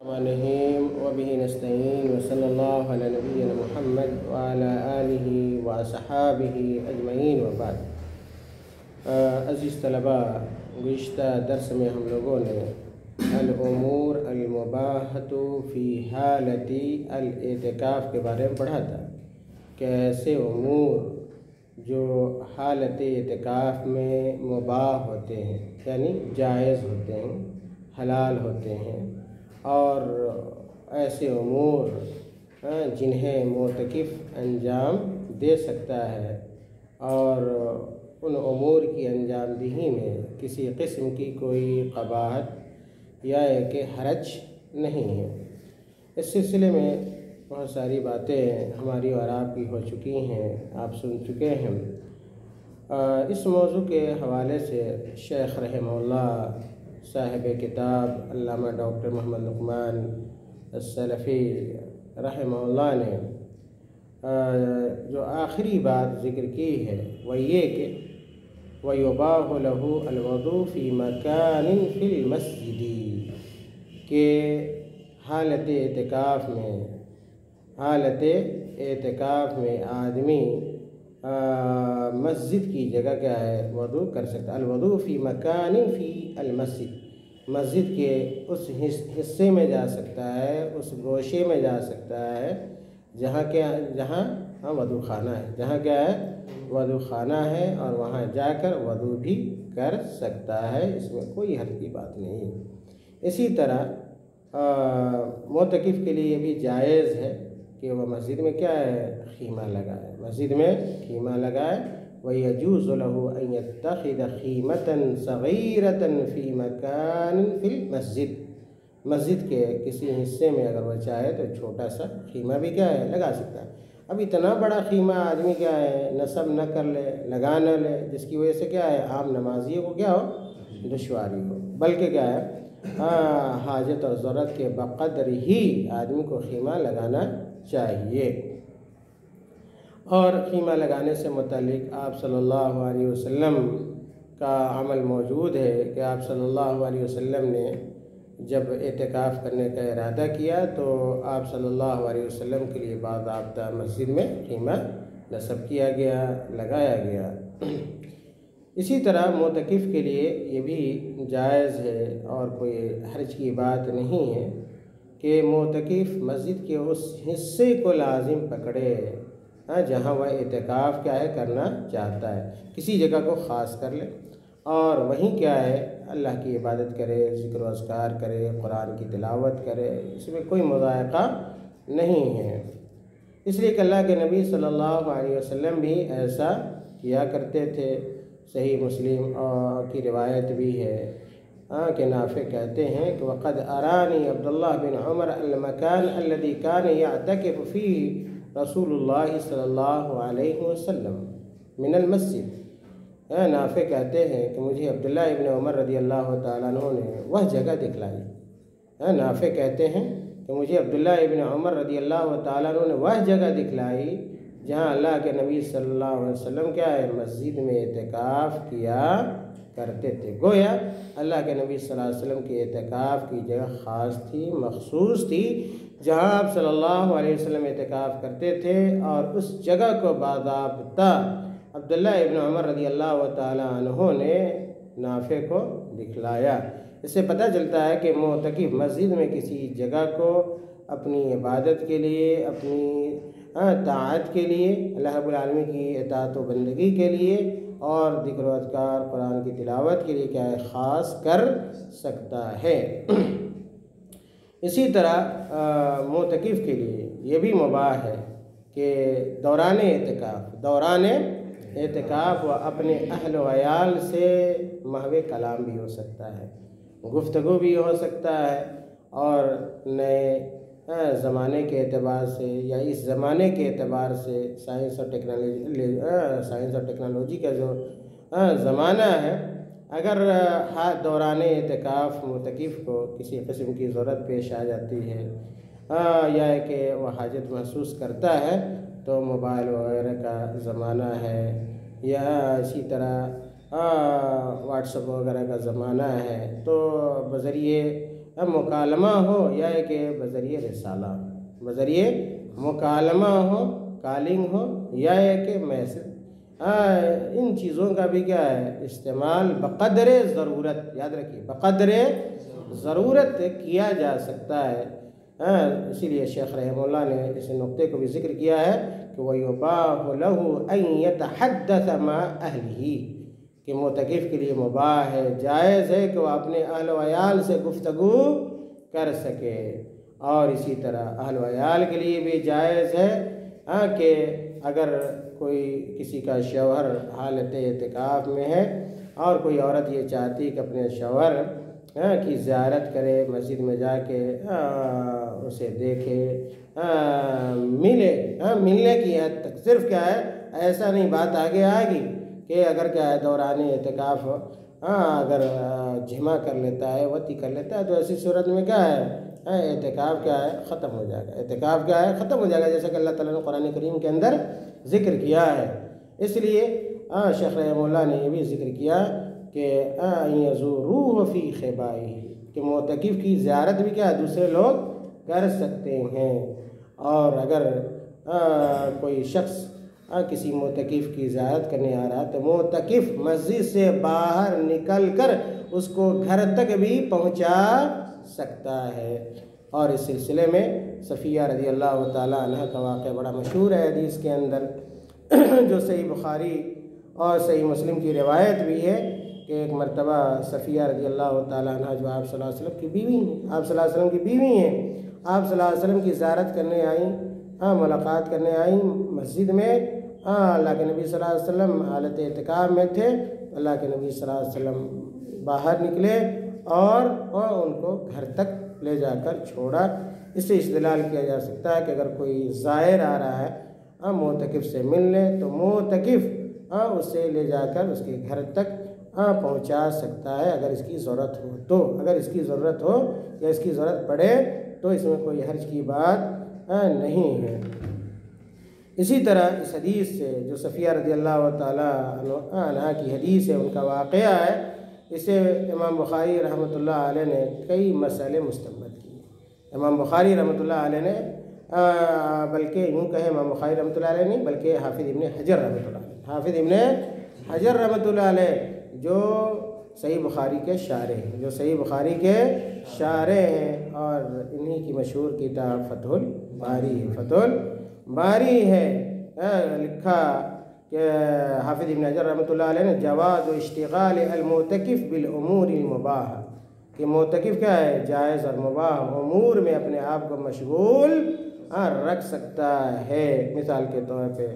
الرحيم وبه نستعين وصلى الله على نبينا محمد وعلى آله وصحابه أجمعین وبعد۔ عزیز طلباء، گزشتہ درس میں ہم لوگوں نے الامور المباحۃ فی حالت الاعتکاف کے بارے میں پڑھا تھا کہ ایسے امور جو حالت اعتکاف میں مباح ہوتے ہیں، یعنی جائز ہوتے ہیں، حلال ہوتے ہیں، اور ایسے امور جنہیں معتکف انجام دے سکتا ہے اور ان امور کی انجام دہی میں کسی قسم کی کوئی قباحت یا کہ حرج نہیں ہے۔ اس سلسلے میں بہت ساری باتیں ہماری اور آپ کی ہو چکی ہیں، آپ سن چکے ہیں۔ اس موضوع کے حوالے سے شیخ رحمہ اللہ صاحب کتاب علامہ ڈاکٹر محمد لقمان السلفی رحمہ اللہ نے جو آخری بات ذکر کی ہے وہ یہ کہ وَيُبَاحُ لَهُ الْوُضُوءُ فِي مَكَانٍ فِي الْمَسْجِدِ کہ حالت اعتکاف میں آدمی مسجد کی جگہ کیا ہے وضو کر سکتا ہے۔ الوضوء فی مکان فی المسجد، مسجد کے اس حصے میں جا سکتا ہے، اس گوشے میں جا سکتا ہے جہاں وضو خانہ ہے، جہاں کیا ہے وضو خانہ ہے، اور وہاں جا کر وضو بھی کر سکتا ہے، اس میں کوئی حرج کی بات نہیں۔ اسی طرح معتکف کے لیے بھی جائز ہے کہ وہ مسجد میں کیا ہے خیمہ لگائے، مسجد میں خیمہ لگائے۔ وَيَجُوزُ لَهُ أَن يَتَّخِذَ خِيمَةً صَغِيرَةً فِي مَكَانٍ فِي الْمَسْجِدِ، مسجد کے کسی حصے میں اگر وہ چاہے تو چھوٹا سا خیمہ بھی کیا ہے لگا سکتا ہے۔ اب اتنا بڑا خیمہ آدمی کیا ہے نصب نہ کر لے، لگا نہ لے، جس کی وجہ سے کیا ہے عام نمازیوں کو کیا ہو دشواری ہو، بلکہ کیا ہے حاجت اور ضرورت کے بقدر ہی آدمی کو خیمہ لگانا چاہیے۔ اور خیمہ لگانے سے متعلق آپ صلی اللہ علیہ وسلم کا عمل موجود ہے کہ آپ صلی اللہ علیہ وسلم نے جب اعتکاف کرنے کا ارادہ کیا تو آپ صلی اللہ علیہ وسلم کے لیے باضابطہ مسجد میں خیمہ نصب کیا گیا، لگایا گیا۔ اسی طرح معتکف کے لیے یہ بھی جائز ہے اور کوئی حرج کی بات نہیں ہے کہ معتکف مسجد کے اس حصے کو لازم پکڑے جہاں وہ اعتکاف کیا ہے کرنا چاہتا ہے، کسی جگہ کو خاص کر لے اور وہیں کیا ہے اللہ کی عبادت کرے، ذکر و اذکار کرے، قرآن کی تلاوت کرے، اس میں کوئی مضائقہ نہیں ہے۔ اس لیے کہ اللہ کے نبی صلی اللہ علیہ وسلم بھی ایسا کیا کرتے تھے۔ صحیح مسلم کی روایت بھی ہے کہ نافع کہتے ہیں کہ وَقَدْ أَرَانِي عبد اللہ بن عمر المکان الذي كان يعتكف فيه رسول اللہ صلی اللہ علیہ وسلم من المسجد۔ نافع کہتے ہیں کہ مجھے عبداللہ ابن عمر رضی اللہ تعالیٰ عنہ نے وہ جگہ دکھلائی۔ نافع کہتے ہیں کہ مجھے عبداللہ ابن عمر رضی اللہ تعالیٰ عنہ نے وہ جگہ دکھلائی جہاں اللہ کے نبی صلی اللہ علیہ وسلم کیا ہے مسجد میں اعتکاف کیا کرتے تھے۔ گویا اللہ کے نبی صلی اللہ علیہ وسلم کی اعتکاف کی جگہ خاص تھی، مخصوص تھی، جہاں آپ صلی اللہ علیہ وسلم اعتکاف کرتے تھے، اور اس جگہ کو باضابطہ عبداللہ ابن عمر رضی اللہ تعالیٰ عنہ نے نافع کو دکھلایا۔ اس سے پتہ چلتا ہے کہ معتکف مسجد میں کسی جگہ کو اپنی عبادت کے لیے، اپنی طاعت کے لیے، اللہ رب العالمین کی اطاعت و بندگی کے لیے اور ذکر و اذکار قرآن کی تلاوت کے لیے کیا ہے خاص کر سکتا ہے۔ اسی طرح معتکف کے لیے یہ بھی مباح ہے کہ دوران اعتکاف وہ اپنے اہل و عیال سے محو کلام بھی ہو سکتا ہے، گفتگو بھی ہو سکتا ہے، اور نئے زمانے کے اعتبار سے یا اس زمانے کے اعتبار سے سائنس اور ٹیکنالوجی کا جو زمانہ ہے، اگر دوران اعتکاف معتکف کو کسی قسم کی ضرورت پیش آ جاتی ہے یا کہ وہ حاجت محسوس کرتا ہے تو موبائل وغیرہ کا زمانہ ہے، یا اسی طرح واٹس ایپ وغیرہ کا زمانہ ہے، تو بذریعے مکالمہ ہو یا کہ بذریعہ رسالہ، بذریعہ مکالمہ ہو، کالنگ ہو، یا کہ میسج، ان چیزوں کا بھی کیا ہے استعمال بقدر ضرورت، یاد رکھیے بقدر ضرورت کیا جا سکتا ہے۔ اسی لیے شیخ رحمہ اللہ نے اس نقطے کو بھی ذکر کیا ہے کہ وَيُبَاحُ لَهُ أَن يَتَحَدَّثَ مَعَ أَهْلِهِ، کہ معتکف کے لیے مباح ہے، جائز ہے کہ وہ اپنے اہل و عیال سے گفتگو کر سکے، اور اسی طرح اہل و عیال کے لیے بھی جائز ہے کہ اگر کوئی کسی کا شوہر حالت اعتکاف میں ہے اور کوئی عورت یہ چاہتی کہ اپنے شوہر کی زیارت کرے، مسجد میں جا کے اسے دیکھے، ملنے کی حد تک، صرف کیا ہے ایسا نہیں، بات آگے آئے گی کہ اگر کیا ہے دوران اعتکاف اگر جمع کر لیتا ہے، وطی کر لیتا ہے، تو ایسی صورت میں کیا ہے اعتکاف کیا ہے ختم ہو جائے گا، اعتکاف کیا ہے ختم ہو جائے گا، جیسا کہ اللہ تعالیٰ نے قرآن کریم کے اندر ذکر کیا ہے۔ اس لیے شیخ رحمہ اللہ نے یہ بھی ذکر کیا کہ یزوروہ فی خبائہ، کہ معتکف کی زیارت بھی کیا ہے دوسرے لوگ کر سکتے ہیں، اور اگر کوئی شخص کسی معتکف کی زیارت کرنے آ رہا ہے تو معتکف مسجد سے باہر نکل کر اس کو گھر تک بھی پہنچا سکتا ہے۔ اور اس سلسلے میں صفیہ رضی اللہ تعالیٰ عنہ کا واقعہ بڑا مشہور ہے حدیث کے اندر، جو صحیح بخاری اور صحیح مسلم کی روایت بھی ہے کہ ایک مرتبہ صفیہ رضی اللہ تعالیٰ عنہ جو آپ صلی اللہ علیہ وسلم کی بیوی ہیں، آپ صلی اللہ علیہ وسلم کی بیوی ہیں، آپ صلی اللہ علیہ وسلم کی زیارت کرنے آئیں، ملاقات کرنے آئیں مسجد میں۔ اللہ کے نبی صلی اللہ علیہ وسلم حالت اعتکاف میں تھے، اللہ کے نبی صلی اللہ علیہ وسلم باہر نکلے اور ان کو گھر تک لے جا کر چھوڑا۔ اس سے استدلال کیا جا سکتا ہے کہ اگر کوئی زائر آ رہا ہے معتکف سے ملنے تو معتکف اسے لے جا کر اس کے گھر تک پہنچا سکتا ہے اگر اس کی ضرورت ہو تو، اگر اس کی ضرورت ہو یا اس کی ضرورت پڑے تو اس میں کوئی حرج کی بات نہیں ہے۔ اسی طرح اس حدیث سے جو صفیہ رضی اللہ تعالیٰ عنہ کی حدیث ہے، ان کا واقعہ ہے، اسے امام بخاری رحمۃ اللہ علیہ نے کئی مسئلے مستنبط کیے۔ امام بخاری رحمۃ اللہ علیہ نے بلکہ یوں کہیں امام بخاری رحمۃ اللہ علیہ نہیں بلکہ حافظ ابن حجر رحمۃ اللہ علیہ، حافظ ابن حجر رحمۃ اللہ علیہ جو صحیح بخاری کے شارح ہیں، جو صحیح بخاری کے شارح ہیں، اور انہی کی مشہور کتاب فتح الباری ہے، فتح الباری ہے، لکھا کہ حافظ ابن حجر رحمۃ اللہ علیہ نے جواز و اشتغال المعتکف بالامور المباح، کہ معتکف کیا ہے جائز اور مباح امور میں اپنے آپ کو مشغول رکھ سکتا ہے۔ مثال کے طور پہ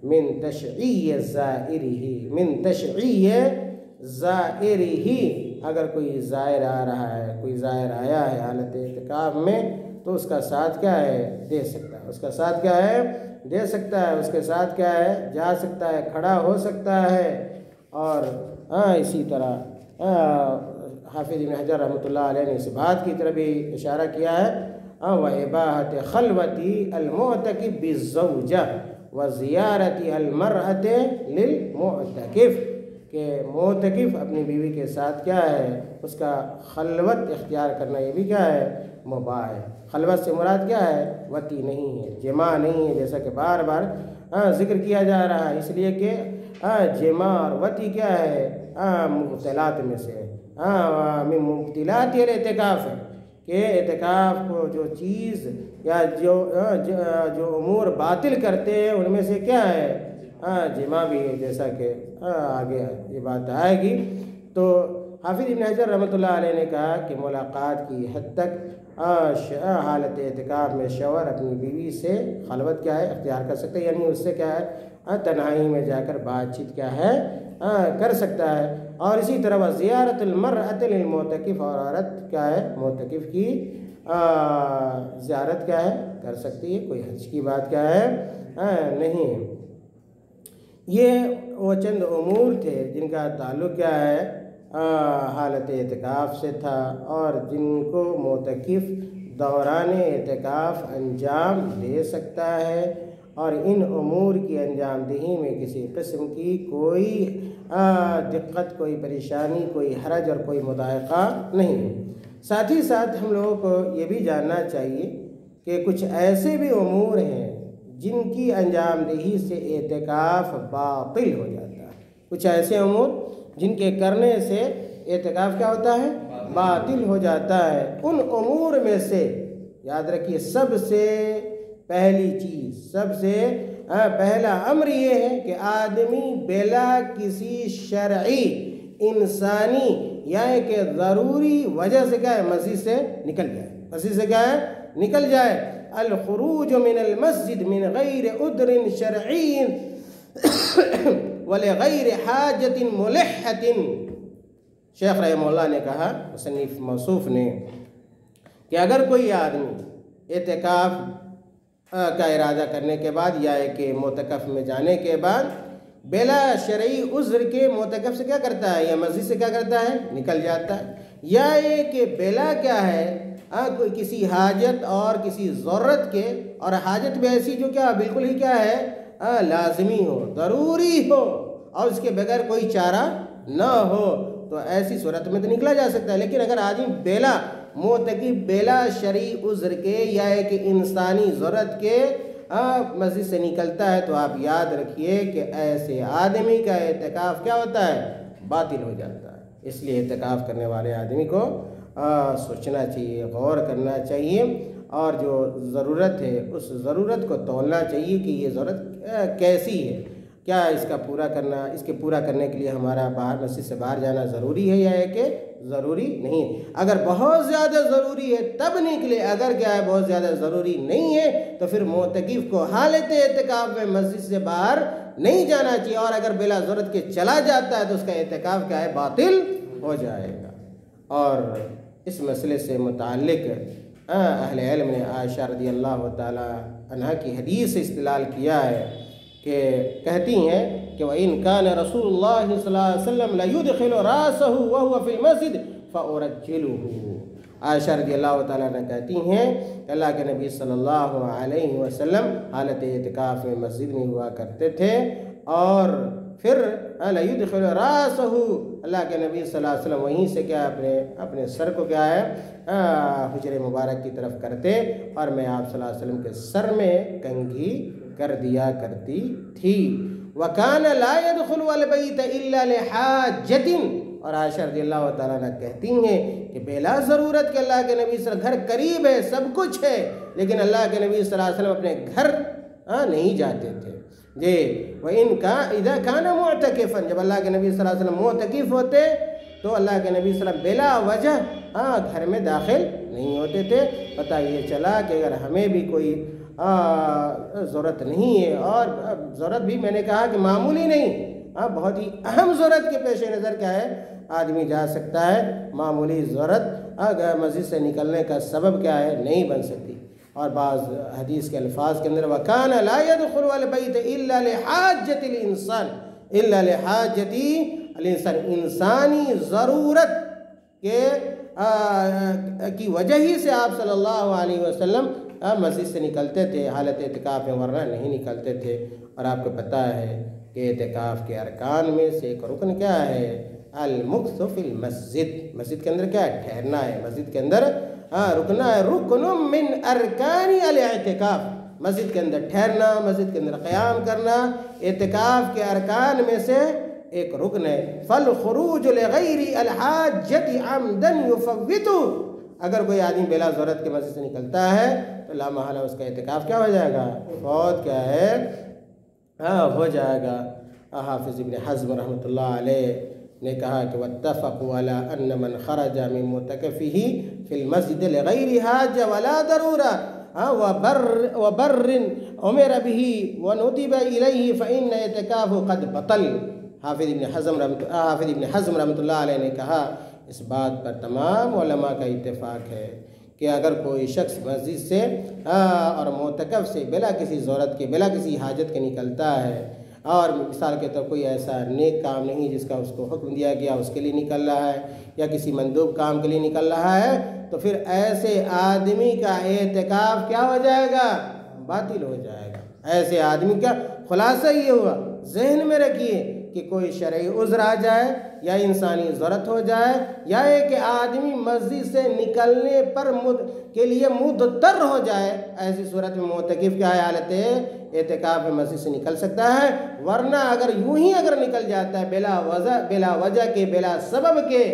من تشعیع زائرہ، من تشعیع زائرہ، اگر کوئی زائر آ رہا ہے، کوئی زائر آیا ہے حالت اعتکاف میں تو اس کا ساتھ کیا ہے دے سکتا ہے، اس کا ساتھ کیا ہے دے سکتا ہے، اس کے ساتھ کیا ہے جا سکتا ہے، کھڑا ہو سکتا ہے۔ اور اسی طرح حافظ ابن حجر رحمۃ اللہ علیہ نے اس بات کی طرف بھی اشارہ کیا ہے وَإِبَاحَةِ خَلْوَةِ الْمُعْتَكِفِ بِالزَّوْجَةِ وَزِيَارَةِ الْمَرْأَةِ لِلْمُعْتَكِفِ، کہ معتکف اپنی بیوی کے ساتھ کیا ہے اس کا خلوت اختیار کرنا، یہ بھی کیا ہے مباح ہے۔ خلوت سے مراد کیا ہے وطی نہیں ہے، جماع نہیں ہے، جیسا کہ بار بار ذکر کیا جا رہا ہے، اس لیے کہ جماع اور وطی کیا ہے مبطلات میں سے من مبطلات الاعتکاف ہے، کہ اعتکاف کو جو چیز یا جو امور باطل کرتے ہیں ان میں سے کیا ہے جماع بھی ہے، جیسا کہ آگے یہ بات آئے گی۔ تو حافظ ابن حجر رحمۃ اللہ علیہ نے کہا کہ ملاقات کی حد تک حالت اعتکاف میں شوہر اپنی بیوی سے خلوت کیا ہے اختیار کر سکتا ہے، یعنی اس سے کیا ہے تنہائی میں جا کر بات چیت کیا ہے کر سکتا ہے۔ اور اسی طرح زیارت المرأۃ للمعتکف، اور عورت کیا ہے معتکف کی زیارت کیا ہے کر سکتی ہے، کوئی حرج کی بات کیا ہے نہیں ہے۔ یہ وہ چند امور تھے جن کا تعلق کیا ہے حالت اعتکاف سے تھا، اور جن کو معتکف دوران اعتکاف انجام دے سکتا ہے، اور ان امور کی انجام دہی میں کسی قسم کی کوئی دقت، کوئی پریشانی، کوئی حرج اور کوئی مضائقہ نہیں ہے۔ ساتھ ہی ساتھ ہم لوگوں کو یہ بھی جاننا چاہیے کہ کچھ ایسے بھی امور ہیں جن کی انجام دہی سے اعتکاف باطل ہو جاتا ہے. کچھ ایسے امور جن کے کرنے سے اعتکاف کیا ہوتا ہے؟ باطل ہو جاتا ہے. ان امور میں سے یاد رکھیے سب سے پہلی چیز، سب سے پہلا امر یہ ہے کہ آدمی بلا کسی شرعی انسانی یعنی کہ ضروری وجہ سے کیا ہے؟ مسجد سے نکل جائے. مسجد سے کیا ہے؟ نکل جائے. الخروج من المسجد من غیر عذر شرعی ولغیر حاجت ملحۃ. شیخ رحمہ اللہ نے کہا، مصنف موصوف نے، کہ اگر کوئی آدمی اعتکاف کا ارادہ کرنے کے بعد یا کہ معتکف میں جانے کے بعد بلا شرعی عذر کے معتکف سے کیا کرتا ہے یا مسجد سے کیا کرتا ہے؟ نکل جاتا ہے. یا یہ کہ بلا کیا ہے؟ کوئی کسی حاجت اور کسی ضرورت کے، اور حاجت بھی ایسی جو کیا بالکل ہی کیا ہے؟ لازمی ہو، ضروری ہو، اور اس کے بغیر کوئی چارہ نہ ہو، تو ایسی صورت میں تو نکلا جا سکتا ہے. لیکن اگر آدمی بلا معتکف بلا شرعی عذر کے یا ایک انسانی ضرورت کے مسجد سے نکلتا ہے تو آپ یاد رکھیے کہ ایسے آدمی کا اعتکاف کیا ہوتا ہے؟ باطل ہو جاتا ہے. اس لیے اعتکاف کرنے والے آدمی کو سوچنا چاہیے، غور کرنا چاہیے، اور جو ضرورت ہے اس ضرورت کو تولنا چاہیے کہ یہ ضرورت کیسی ہے، کیا اس کا پورا کرنا، اس کے پورا کرنے کے لیے ہمارا باہر مسجد سے باہر جانا ضروری ہے یا ہے کہ ضروری نہیں ہے. اگر بہت زیادہ ضروری ہے تب نکلے، اگر کیا ہے بہت زیادہ ضروری نہیں ہے تو پھر معتکف کو حالت اعتکاف میں مسجد سے باہر نہیں جانا چاہیے، اور اگر بلا ضرورت کے چلا جاتا ہے تو اس کا اعتکاف کیا ہے؟ باطل ہو جائے گا. اور اس مسئلے سے متعلق اہل علم نے عائشہ رضی اللہ تعالی عنہ کی حدیث سے استدلال کیا ہے کہ کہتی ہیں کہ وَإِن كَانَ رَسُولُ اللَّهِ صلی اللہ علیہ وسلم لَيُدْخِلُ رَاسَهُ وَهُوَ فِي الْمَسْجِدِ فَأُرَجِّلُهُ. عائشہ رضی اللہ تعالیٰ عنہ کہتی ہیں کہ اللہ کے نبی صلی اللہ علیہ وسلم حالت اعتکاف میں مسجد میں ہوا کرتے تھے، اور پھر لَيُدْخِلُ رَاسَهُ، اللہ کے نبی صلی اللہ علیہ وسلم وہیں سے کیا اپنے سر کو کیا ہے حجر مبارک کی طرف کرتے، اور میں آپ صلی اللہ علیہ وسلم کے سر میں کنگھی کر دیا کرتی تھی. وَكَانَ لَا يَدْخُلُ الْبَيْتَ إِلَّا لِحَاجَةٍ. اور عائشہ رضی اللہ تعالیٰ عنہ کہتی ہیں کہ بلا ضرورت کہ اللہ کے نبی صلی اللہ علیہ وسلم، گھر قریب ہے، سب کچھ ہے، لیکن اللہ کے نبی صلی اللہ علیہ وسلم اپنے گھر نہیں جاتے تھے. جی إِذَا كَانَ مُعْتَكِفًا، جب اللہ کے نبی صلی اللہ علیہ وسلم معتکف ہوتے تو اللہ کے نبی صلی اللہ علیہ وسلم بلا وجہ گھر میں داخل نہیں ہوتے تھے. پتہ یہ چلا کہ اگر ہمیں بھی کوئی ضرورت نہیں ہے، اور ضرورت بھی میں نے کہا کہ معمولی نہیں، بہت ہی اہم ضرورت کے پیش نظر کیا ہے آدمی جا سکتا ہے، معمولی ضرورت مسجد سے نکلنے کا سبب کیا ہے نہیں بن سکتی. اور بعض حدیث کے الفاظ کے اندر وَكَانَ لَا يَدْخُلُ الْبَيْتَ إِلَّا لِحَاجَّةِ الْإِنسَانِ إِلَّا لِحَاجَّةِ الْإِنسَانِ، انسانی ضرورت کی وجہ ہی سے آپ صلی اللہ علیہ وسلم مسجد سے نکلتے تھے حالت اعتکاف میں، ورنہ نہیں نکلتے تھے. اور آپ کو پتہ ہے کہ اعتکاف کے ارکان میں سے ایک رکن کیا ہے؟ المکث فی المسجد. مسجد کے اندر کیا ہے؟ ٹھہرنا ہے. مسجد کے اندر رکنا ہے. رکن من ارکان الاعتکاف، مسجد کے اندر ٹھہرنا، مسجد کے اندر قیام کرنا اعتکاف کے ارکان میں سے ایک رکن ہے. فالخروج لغیر الحاجۃ عمدا یفوت. اگر کوئی آدمی بلا ضرورت کے مسجد سے نکلتا ہے تو لا محالہ اس کا اعتکاف کیا ہو جائے گا؟ فوت کیا ہے؟ ہو جائے گا. حافظ ابن حزم رحمۃ اللہ علیہ نے کہا کہ واتفقوا علی ان من خرج من معتکفہ فی المسجد لغیر حاجہ ولا ضرورہ وبر امر به وندب الیہ فإن اعتکافہ قد بطل. حافظ ابن حزم رحمۃ اللہ علیہ نے کہا اس بات پر تمام علماء کا اتفاق ہے کہ اگر کوئی شخص مسجد سے اور معتکف سے بلا کسی ضرورت کے، بلا کسی حاجت کے نکلتا ہے، اور مثال کے طور کوئی ایسا نیک کام نہیں جس کا اس کو حکم دیا گیا اس کے لیے نکل رہا ہے، یا کسی مندوب کام کے لیے نکل رہا ہے، تو پھر ایسے آدمی کا اعتکاف کیا ہو جائے گا؟ باطل ہو جائے گا. ایسے آدمی کا خلاصہ یہ ہوا، ذہن میں رکھیے کہ کوئی شرعی عذر آ جائے یا انسانی ضرورت ہو جائے یا ایک آدمی مسجد سے نکلنے پر کے لیے مضطر ہو جائے، ایسی صورت میں معتکف کیا حالت اعتکاف میں مسجد سے نکل سکتا ہے، ورنہ اگر یوں ہی اگر نکل جاتا ہے بلا وجہ کے، بلا سبب کے،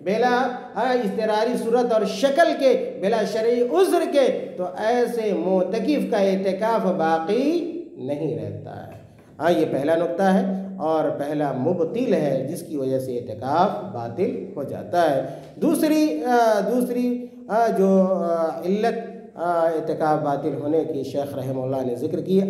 بلا اضطراری صورت اور شکل کے، بلا شرعی عذر کے، تو ایسے معتکف کا اعتکاف باقی نہیں رہتا ہے۔ یہ پہلا نقطہ ہے اور پہلا مبطل ہے جس کی وجہ سے اعتکاف باطل ہو جاتا ہے۔ دوسری جو علت اعتکاف باطل ہونے کی شیخ رحمہ اللہ نے ذکر کی،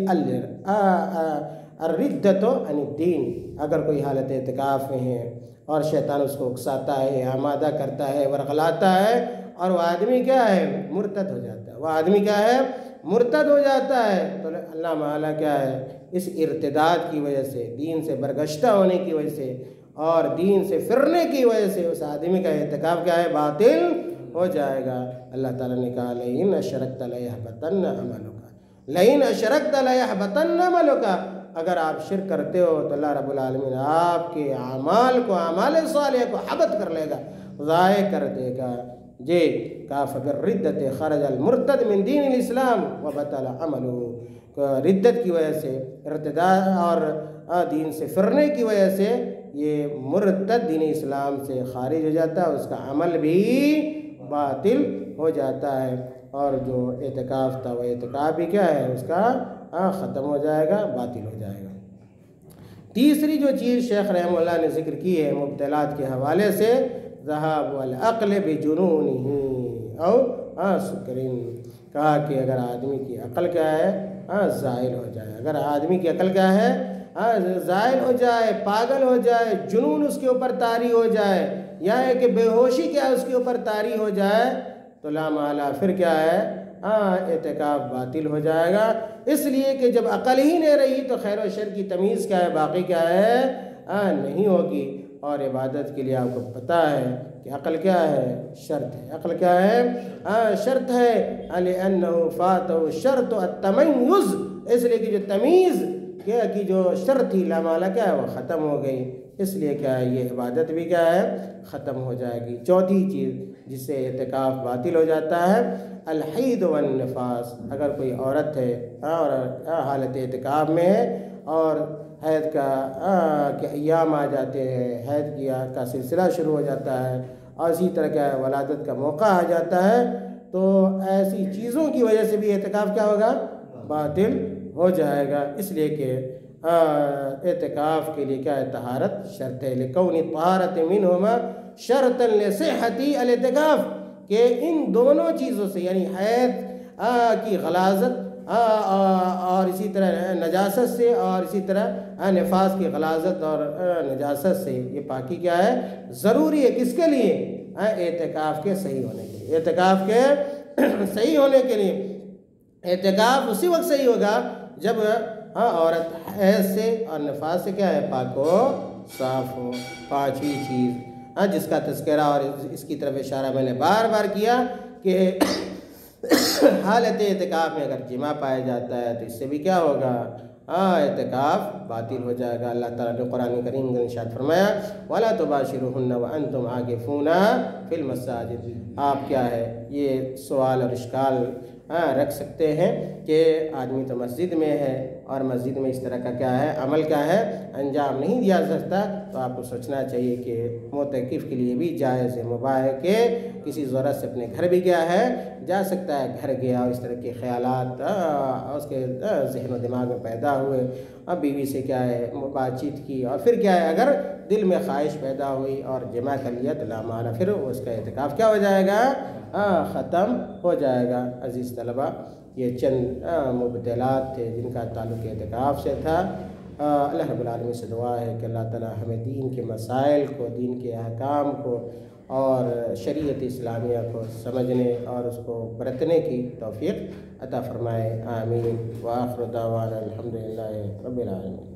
الردۃ عن الدین۔ اگر کوئی حالت اعتکاف میں ہے اور شیطان اس کو اکساتا ہے، آمادہ کرتا ہے، ورغلاتا ہے، اور وہ آدمی کیا ہے، مرتد ہو جاتا ہے، وہ آدمی کیا ہے، مرتد ہو جاتا ہے، تو اللہ تعالیٰ کیا ہے، اس ارتداد کی وجہ سے، دین سے برگشتہ ہونے کی وجہ سے اور دین سے پھرنے کی وجہ سے اس آدمی کا اعتکاف کیا ہے، باطل ہو جائے گا۔ اللہ تعالیٰ نے کہا لئن اشرکت لیحبطن عملک، لئن اشرکت لیحبطن عملک، اگر آپ شرک کرتے ہو تو اللہ رب العالمین آپ کے اعمال کو، اعمال صالحہ کو حبط کر لے گا، ضائع کر دے گا۔ جی کہا فبالردۃ خرج المرتد من دین الاسلام وبطل عملہ، ردت کی وجہ سے، ارتداد اور دین سے پھرنے کی وجہ سے یہ مرتد دین اسلام سے خارج ہو جاتا ہے، اس کا عمل بھی باطل ہو جاتا ہے، اور جو اعتکاف تھا وہ اعتکاف بھی کیا ہے، اس کا ختم ہو جائے گا، باطل ہو جائے گا۔ تیسری جو چیز شیخ رحمہ اللہ نے ذکر کی ہے مبطلات کے حوالے سے، ذہاب العقل بجنونہ او سکر، کہا کہ اگر آدمی کی عقل کیا ہے، زائل ہو جائے، اگر آدمی کی عقل کیا ہے، زائل ہو جائے، پاگل ہو جائے، جنون اس کے اوپر طاری ہو جائے، یا ہے کہ بے ہوشی کیا اس کے اوپر طاری ہو جائے، تو لا محالہ پھر کیا ہے، اعتکاف باطل ہو جائے گا۔ اس لیے کہ جب عقل ہی نہیں رہی تو خیر و شر کی تمیز کیا ہے، باقی کیا ہے، نہیں ہوگی۔ اور عبادت کے لیے آپ کو پتہ ہے کہ عقل کیا ہے، شرط ہے، عقل کیا ہے، شرط ہے، لِأَنَّهُ فَاتَهُ الشَّرْطُ التَّمَيُّزُ، اس لیے کہ جو تمیز کی جو شرط تھی لا محالہ کیا ہے، وہ ختم ہو گئی، اس لیے کیا ہے، یہ عبادت بھی کیا ہے، ختم ہو جائے گی۔ چوتھی چیز جس سے اعتکاف باطل ہو جاتا ہے، الحید والنفاس، اگر کوئی عورت ہے اور حالت اعتکاف میں ہے اور حیض کا کہ ایام آ جاتے ہیں، حیض کا سلسلہ شروع ہو جاتا ہے، اور اسی طرح کیا ہے، ولادت کا موقع آ جاتا ہے، تو ایسی چیزوں کی وجہ سے بھی اعتکاف کیا ہوگا، باطل ہو جائے گا۔ اس لیے کہ اعتکاف کے لیے کیا ہے، طہارت شرط ہے، لِكَوْنِ الطَّهَارَةِ مِنْهُمَا شَرْطًا لِصِحَّةِ الاعتکاف، کہ ان دونوں چیزوں سے، یعنی حیض کی غلاظت اور اسی طرح نجاست سے، اور اسی طرح نفاس کی غلاظت اور نجاست سے، یہ پاکی کیا ہے، ضروری ہے، کس کے لیے، اعتکاف کے صحیح ہونے کے لیے، اعتکاف کے صحیح ہونے کے لیے۔ اعتکاف اسی وقت صحیح ہوگا جب عورت حیض سے اور نفاس سے کیا ہے، پاک و صاف ہو۔ پانچویں چیز جس کا تذکرہ اور اس کی طرف اشارہ میں نے بار بار کیا کہ حالت اعتکاف میں اگر جماع پایا جاتا ہے تو اس سے بھی کیا ہوگا، اعتکاف باطل ہو جائے گا۔ اللہ تعالیٰ نے قرآن کریم میں ارشاد فرمایا وَلَا تُبَاشِرُوهُنَّ وَأَنْتُمْ عَاكِفُونَ فِي الْمَسَاجِدِ، آپ کیا ہے، یہ سوال اور اشکال رکھ سکتے ہیں کہ آدمی تو مسجد میں ہے اور مسجد میں اس طرح کا کیا ہے، عمل کیا ہے، انجام نہیں دیا سکتا، تو آپ کو سوچنا چاہیے کہ معتکف کے لیے بھی جائز ہے، مباح ہے کہ کسی ضرورت سے اپنے گھر بھی کیا ہے، جا سکتا ہے، گھر گیا اور اس طرح کے خیالات اس کے ذہن و دماغ میں پیدا ہوئے، اب بیوی سے کیا ہے بات چیت کی، اور پھر کیا ہے، اگر دل میں خواہش پیدا ہوئی اور جماع کر لیا تو لا محالہ پھر اس کا اعتکاف کیا ہو جائے گا، ختم ہو جائے گا۔ عزیز طلبہ، یہ چند مبطلات تھے جن کا تعلق اعتکاف سے تھا۔ اللہ رب العالمین سے دعا ہے کہ اللہ تعالیٰ ہمیں دین کے مسائل کو، دین کے احکام کو اور شریعت اسلامیہ کو سمجھنے اور اس کو برتنے کی توفیق عطا فرمائے، آمین۔ وآخر دعوانا الحمدللہ رب العالمین۔